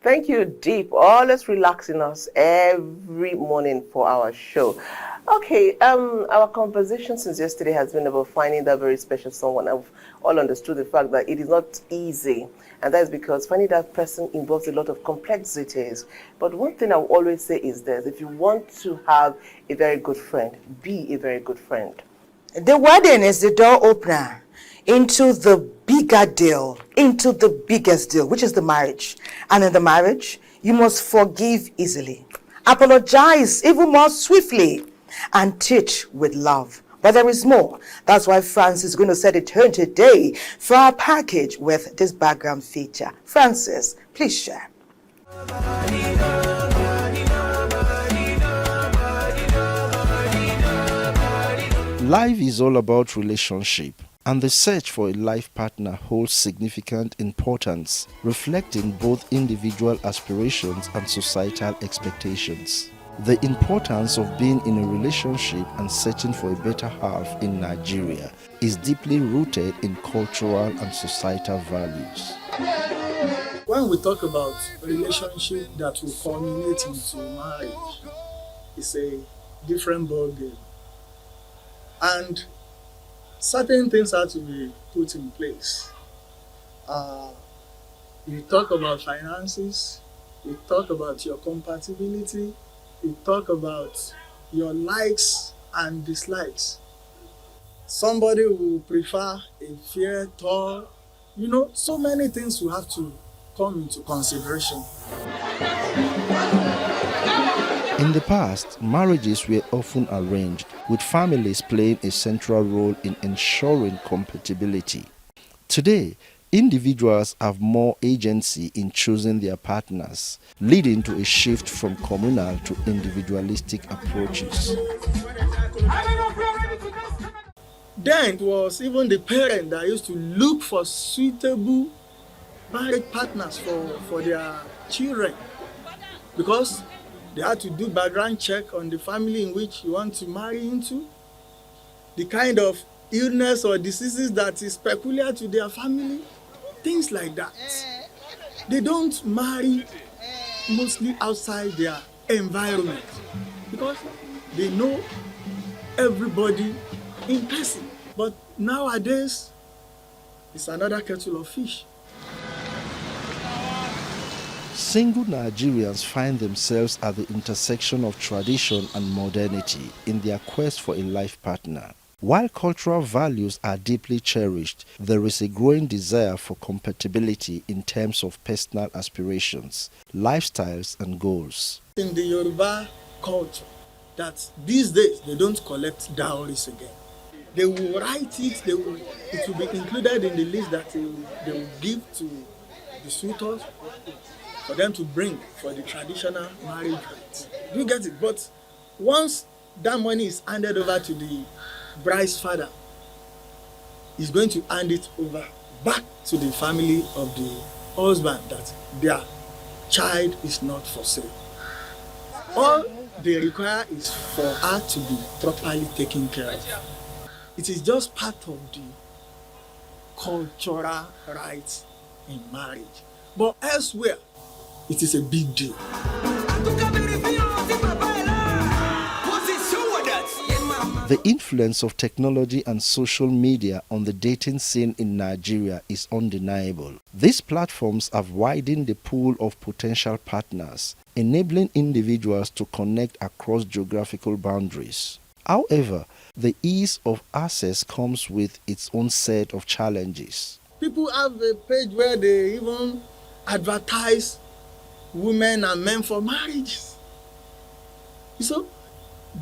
Thank you, Deep. Always relaxing us every morning for our show. Okay, our conversation since yesterday has been about finding that very special someone. I've all understood the fact that it is not easy, and that is because finding that person involves a lot of complexities. But one thing I will always say is this: if you want to have a very good friend, be a very good friend. The wedding is the door opener into the bigger deal, into the biggest deal, which is the marriage. And in the marriage, you must forgive easily, apologize even more swiftly, and teach with love. But there is more. That's why Francis is going to set a tone today for our package with this background feature. Francis, please share. Life is all about relationship, and the search for a life partner holds significant importance, reflecting both individual aspirations and societal expectations. The importance of being in a relationship and searching for a better half in Nigeria is deeply rooted in cultural and societal values. When we talk about a relationship that will culminate into marriage, it's a different ballgame. And certain things have to be put in place. You talk about finances, you talk about your compatibility, you talk about your likes and dislikes. Somebody will prefer a fair, tall, so many things will have to come into consideration. In the past, marriages were often arranged, with families playing a central role in ensuring compatibility. Today, individuals have more agency in choosing their partners, leading to a shift from communal to individualistic approaches. Then it was even the parent that used to look for suitable marriage partners for their children, because they had to do background check on the family in which you want to marry into, the kind of illness or diseases that is peculiar to their family, things like that. They don't marry mostly outside their environment because they know everybody in person. But nowadays, it's another kettle of fish. Single Nigerians find themselves at the intersection of tradition and modernity in their quest for a life partner. While cultural values are deeply cherished, there is a growing desire for compatibility in terms of personal aspirations, lifestyles, and goals. In the Yoruba culture, that these days they don't collect dowries again. They will write it, it will be included in the list that they will give to the suitors for them to bring for the traditional marriage rites. You get it? But once that money is handed over to the bride's father, he's going to hand it over back to the family of the husband that their child is not for sale. All they require is for her to be properly taken care of. It is just part of the cultural rights in marriage. But elsewhere, it is a big deal. The influence of technology and social media on the dating scene in Nigeria is undeniable. These platforms have widened the pool of potential partners, enabling individuals to connect across geographical boundaries. However, the ease of access comes with its own set of challenges. People have a page where they even advertise women and men for marriages. So,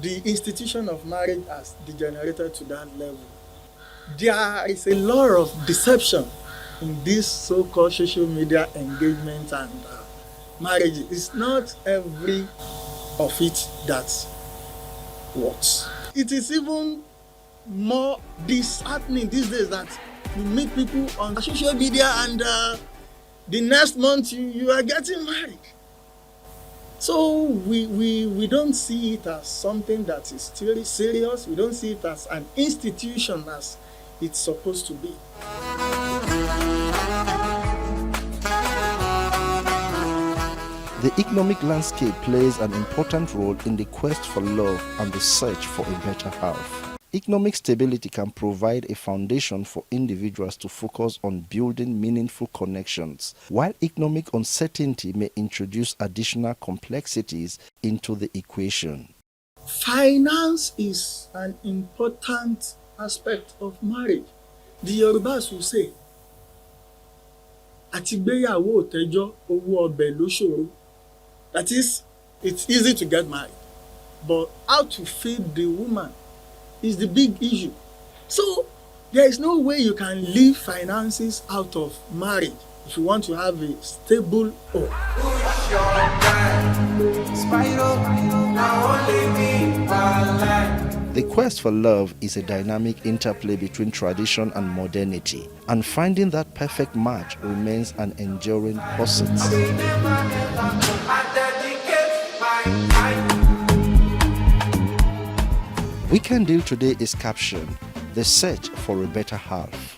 the institution of marriage has degenerated to that level. There is a lot of deception in this so-called social media engagement and marriage. It's not every of it that works. It is even more disheartening these days that you meet people on social media and the next month you are getting married. So we don't see it as something that is still serious. We don't see it as an institution as it's supposed to be. The economic landscape plays an important role in the quest for love and the search for a better half. Economic stability can provide a foundation for individuals to focus on building meaningful connections, while economic uncertainty may introduce additional complexities into the equation. Finance is an important aspect of marriage. The Yorubas will say, "Àtìgbéyàwó ò tẹ́jọ́, owó ọbẹ̀ ló ṣòro." That is, it's easy to get married, but how to feed the woman is the big issue. So there is no way you can leave finances out of marriage if you want to have a stable home. The quest for love is a dynamic interplay between tradition and modernity, and finding that perfect match remains an enduring pursuit. Weekend Deal today is captioned, "The Search for a Better Half."